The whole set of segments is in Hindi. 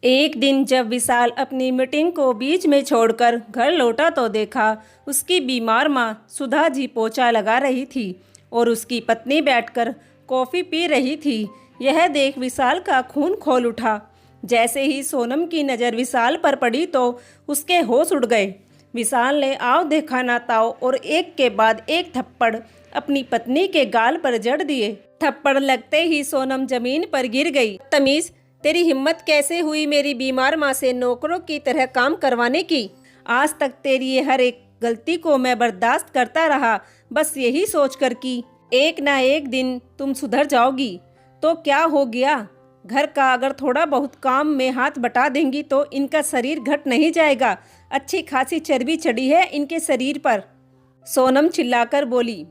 एक दिन जब विशाल अपनी मीटिंग को बीच में छोड़कर घर लौटा तो देखा उसकी बीमार माँ सुधा जी पोछा लगा रही थी और उसकी पत्नी बैठकर कॉफ़ी पी रही थी। यह देख विशाल का खून खौल उठा। जैसे ही सोनम की नज़र विशाल पर पड़ी तो उसके होश उड़ गए। विशाल ने आओ देखा ना ताओ और एक के बाद एक थप्पड़ अपनी पत्नी के गाल पर जड़ दिए। थप्पड़ लगते ही सोनम जमीन पर गिर गई। तमीज़, तेरी हिम्मत कैसे हुई मेरी बीमार माँ से नौकरों की तरह काम करवाने की? आज तक तेरी ये हर एक गलती को मैं बर्दाश्त करता रहा, बस यही सोचकर कि एक ना एक दिन तुम सुधर जाओगी। तो क्या हो गया? घर का अगर थोड़ा बहुत काम में हाथ बटा देंगी तो इनका शरीर घट नहीं जाएगा। अच्छी खासी चर्बी चढ़ी है इनके शरीर पर। सोनम चिल्लाकर बोली,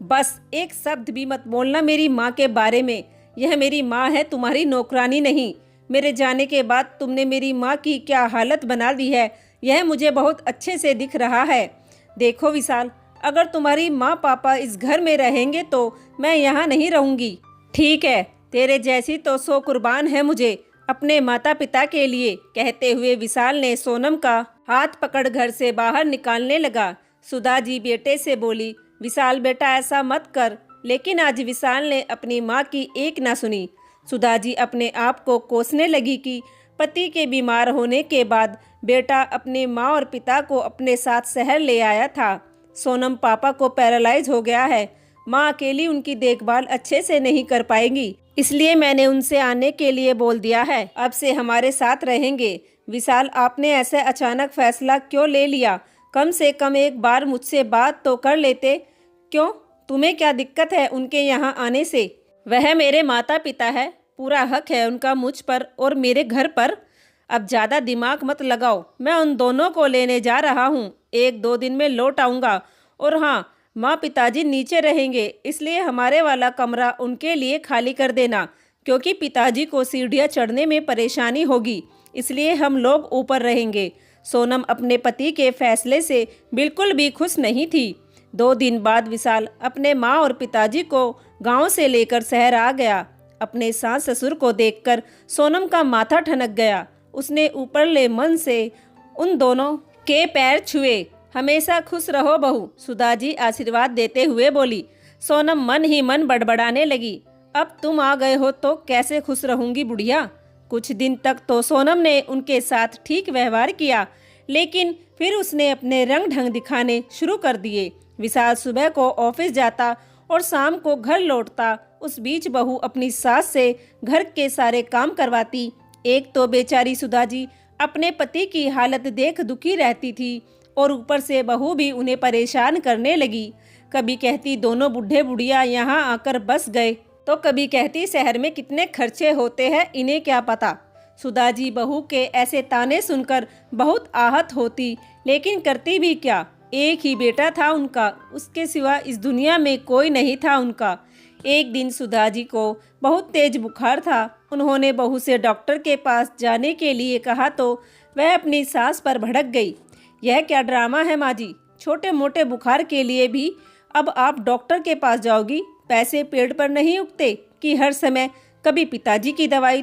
बस एक शब्द भी मत बोलना मेरी माँ के बारे में। यह मेरी माँ है, तुम्हारी नौकरानी नहीं। मेरे जाने के बाद तुमने मेरी माँ की क्या हालत बना दी है, यह मुझे बहुत अच्छे से दिख रहा है। देखो विशाल, अगर तुम्हारी माँ पापा इस घर में रहेंगे तो मैं यहाँ नहीं रहूँगी। ठीक है, तेरे जैसी तो 100 कुर्बान है मुझे अपने माता पिता के लिए। कहते हुए विशाल ने सोनम का हाथ पकड़ घर से बाहर निकालने लगा। सुधा जी बेटे से बोली, विशाल बेटा ऐसा मत कर। लेकिन आज विशाल ने अपनी माँ की एक ना सुनी। सुधा जी अपने आप को कोसने लगी कि पति के बीमार होने के बाद बेटा अपने माँ और पिता को अपने साथ शहर ले आया था। सोनम पापा को पैरालाइज हो गया है, माँ अकेली उनकी देखभाल अच्छे से नहीं कर पाएंगी, इसलिए मैंने उनसे आने के लिए बोल दिया है। अब से हमारे साथ रहेंगे। विशाल, आपने ऐसे अचानक फैसला क्यों ले लिया? कम से कम एक बार मुझसे बात तो कर लेते। क्यों, तुम्हें क्या दिक्कत है उनके यहाँ आने से? वह मेरे माता पिता है, पूरा हक है उनका मुझ पर और मेरे घर पर। अब ज़्यादा दिमाग मत लगाओ, मैं उन दोनों को लेने जा रहा हूँ। 1-2 दिन में लौट आऊँगा। और हाँ, माँ पिताजी नीचे रहेंगे, इसलिए हमारे वाला कमरा उनके लिए खाली कर देना, क्योंकि पिताजी को सीढ़ियाँ चढ़ने में परेशानी होगी, इसलिए हम लोग ऊपर रहेंगे। सोनम अपने पति के फैसले से बिल्कुल भी खुश नहीं थी। 2 दिन बाद विशाल अपने माँ और पिताजी को गांव से लेकर शहर आ गया। अपने सास ससुर को देखकर सोनम का माथा ठनक गया। उसने ऊपरले मन से उन दोनों के पैर छुए। हमेशा खुश रहो बहू, सुधा जी आशीर्वाद देते हुए बोली। सोनम मन ही मन बड़बड़ाने लगी, अब तुम आ गए हो तो कैसे खुश रहूंगी बुढ़िया। कुछ दिन तक तो सोनम ने उनके साथ ठीक व्यवहार किया, लेकिन फिर उसने अपने रंग ढंग दिखाने शुरू कर दिए। विशाल सुबह को ऑफिस जाता और शाम को घर लौटता। उस बीच बहू अपनी सास से घर के सारे काम करवाती। एक तो बेचारी सुधा जी अपने पति की हालत देख दुखी रहती थी और ऊपर से बहू भी उन्हें परेशान करने लगी। कभी कहती दोनों बूढ़े बुढ़िया यहाँ आकर बस गए, तो कभी कहती शहर में कितने खर्चे होते हैं इन्हें क्या पता। सुधा जी बहू के ऐसे ताने सुनकर बहुत आहत होती, लेकिन करती भी क्या। एक ही बेटा था उनका, उसके सिवा इस दुनिया में कोई नहीं था उनका। एक दिन सुधा जी को बहुत तेज बुखार था। उन्होंने बहू से डॉक्टर के पास जाने के लिए कहा तो वह अपनी सास पर भड़क गई। यह क्या ड्रामा है माँ जी, छोटे मोटे बुखार के लिए भी अब आप डॉक्टर के पास जाओगी? पैसे पेड़ पर नहीं उगते कि हर समय कभी पिताजी की दवाई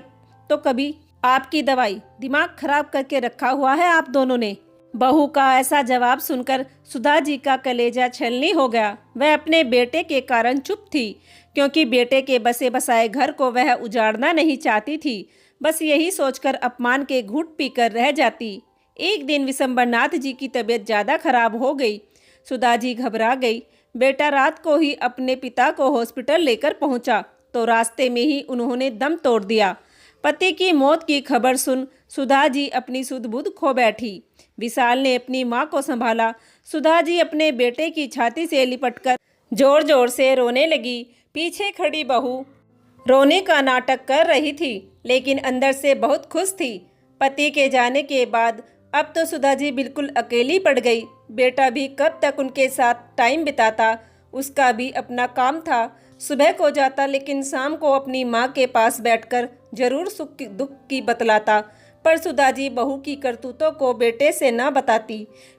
तो कभी आपकी दवाई। दिमाग खराब करके रखा हुआ है आप दोनों ने। बहू का ऐसा जवाब सुनकर सुधा जी का कलेजा छलनी हो गया। वह अपने बेटे के कारण चुप थी, क्योंकि बेटे के बसे बसाए घर को वह उजाड़ना नहीं चाहती थी। बस यही सोचकर अपमान के घूंट पीकर रह जाती। एक दिन विशंबरनाथ जी की तबीयत ज़्यादा खराब हो गई। सुधा जी घबरा गई। बेटा रात को ही अपने पिता को हॉस्पिटल लेकर पहुंचा तो रास्ते में ही उन्होंने दम तोड़ दिया। पति की मौत की खबर सुन सुधा जी अपनी सुध बुध खो बैठी। विशाल ने अपनी माँ को संभाला। सुधा जी अपने बेटे की छाती से लिपटकर जोर जोर से रोने लगी। पीछे खड़ी बहू रोने का नाटक कर रही थी, लेकिन अंदर से बहुत खुश थी। पति के जाने के बाद अब तो सुधा जी बिल्कुल अकेली पड़ गई। बेटा भी कब तक उनके साथ टाइम बिताता, उसका भी अपना काम था। सुबह को जाता, लेकिन शाम को अपनी माँ के पास बैठकर जरूर सुख दुख की बतलाता। पर सुधा जी बहू की करतूतों को बेटे से ना बताती।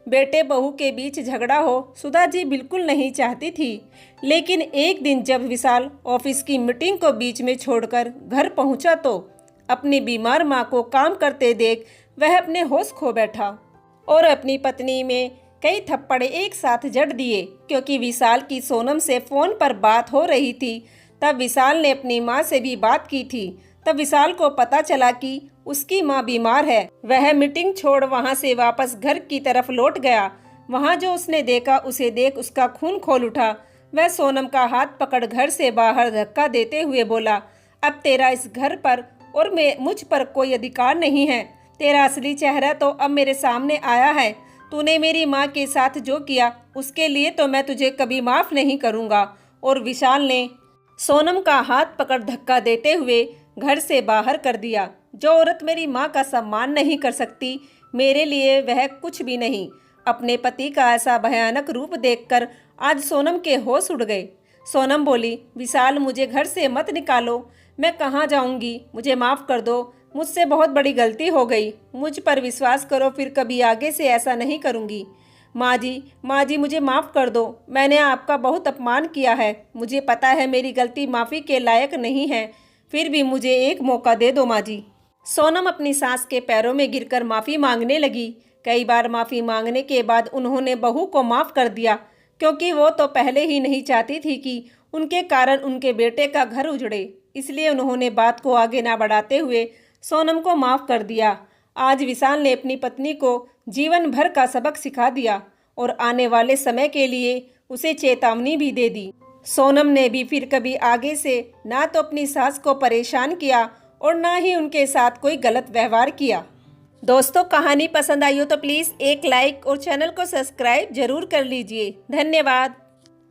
बेटे बहू के बीच झगड़ा हो सुधा जी बिल्कुल नहीं चाहती थी। लेकिन एक दिन जब विशाल ऑफिस की मीटिंग को बीच में छोड़कर घर पहुंचा तो अपनी बीमार माँ को काम करते देख वह अपने होश खो बैठा और अपनी पत्नी में कई थप्पड़ एक साथ जड़ दिए। क्योंकि विशाल की सोनम से फ़ोन पर बात हो रही थी, तब विशाल ने अपनी माँ से भी बात की थी। तब विशाल को पता चला कि उसकी माँ बीमार है। वह मीटिंग छोड़ वहाँ से वापस घर की तरफ लौट गया। वहाँ जो उसने देखा उसे देख उसका खून खोल उठा। वह सोनम का हाथ पकड़ घर से बाहर धक्का देते हुए बोला, अब तेरा इस घर पर और मुझ पर कोई अधिकार नहीं है। तेरा असली चेहरा तो अब मेरे सामने आया है। तूने मेरी माँ के साथ जो किया उसके लिए तो मैं तुझे कभी माफ़ नहीं करूँगा। और विशाल ने सोनम का हाथ पकड़ धक्का देते हुए घर से बाहर कर दिया। जो औरत मेरी माँ का सम्मान नहीं कर सकती, मेरे लिए वह कुछ भी नहीं। अपने पति का ऐसा भयानक रूप देखकर आज सोनम के होश उड़ गए। सोनम बोली, विशाल मुझे घर से मत निकालो, मैं कहाँ जाऊँगी, मुझे माफ़ कर दो, मुझसे बहुत बड़ी गलती हो गई, मुझ पर विश्वास करो, फिर कभी आगे से ऐसा नहीं करूँगी। माँ जी मुझे माफ़ कर दो, मैंने आपका बहुत अपमान किया है। मुझे पता है मेरी गलती माफ़ी के लायक नहीं है, फिर भी मुझे एक मौका दे दो माँ जी। सोनम अपनी सास के पैरों में गिरकर माफ़ी मांगने लगी। कई बार माफ़ी मांगने के बाद उन्होंने बहू को माफ़ कर दिया, क्योंकि वो तो पहले ही नहीं चाहती थी कि उनके कारण उनके बेटे का घर उजड़े। इसलिए उन्होंने बात को आगे ना बढ़ाते हुए सोनम को माफ़ कर दिया। आज विशाल ने अपनी पत्नी को जीवन भर का सबक सिखा दिया और आने वाले समय के लिए उसे चेतावनी भी दे दी। सोनम ने भी फिर कभी आगे से ना तो अपनी सास को परेशान किया और ना ही उनके साथ कोई गलत व्यवहार किया। दोस्तों, कहानी पसंद आई हो तो प्लीज़ एक लाइक और चैनल को सब्सक्राइब जरूर कर लीजिए। धन्यवाद।